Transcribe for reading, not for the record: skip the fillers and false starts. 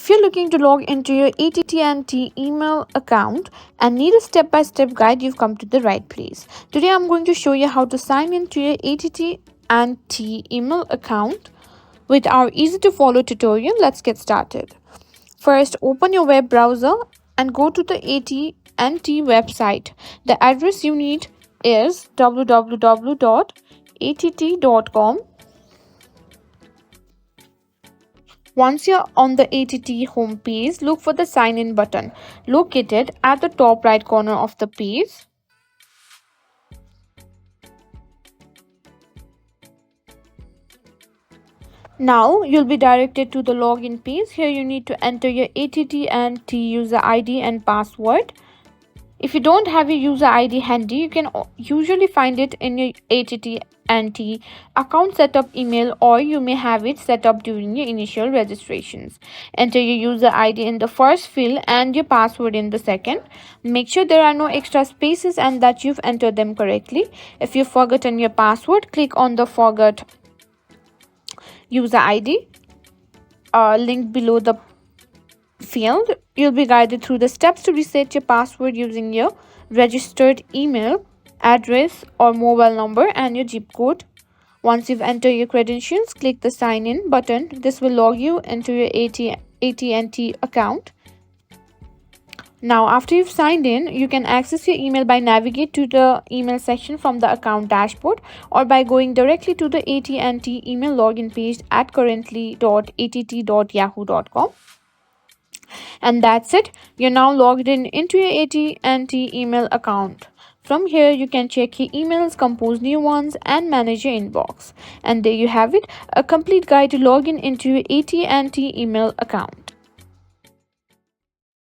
If you're looking to log into your AT&T email account and need a step-by-step guide, you've come to the right place. Today I'm going to show you how to sign into your AT&T email account with our easy to follow tutorial. Let's get started. First, open your web browser and go to the AT&T website. The address you need is www.att.com. Once you're on the ATT homepage, look for the sign in button located at the top right corner of the page. Now you'll be directed to the login page. Here you need to enter your ATT user ID and password. If you don't have your user ID handy, you can usually find it in your ATT account setup email, or you may have it set up during your initial registrations. Enter your user ID in the first field and your password in the second. Make sure there are no extra spaces and that you've entered them correctly. If you've forgotten your password, click on the forgot user ID link below the field. You'll be guided through the steps to reset your password using your registered email address or mobile number and your zip code. Once you've entered your credentials, click the sign in button. This will log you into your AT&T account. Now, after you've signed in, you can access your email by navigate to the email section from the account dashboard, or by going directly to the AT&T email login page at currently.att.yahoo.com. And that's it. You're now logged in into your AT&T email account. From here, you can check your emails, compose new ones, and manage your inbox. And there you have it, a complete guide to log in into your AT&T email account.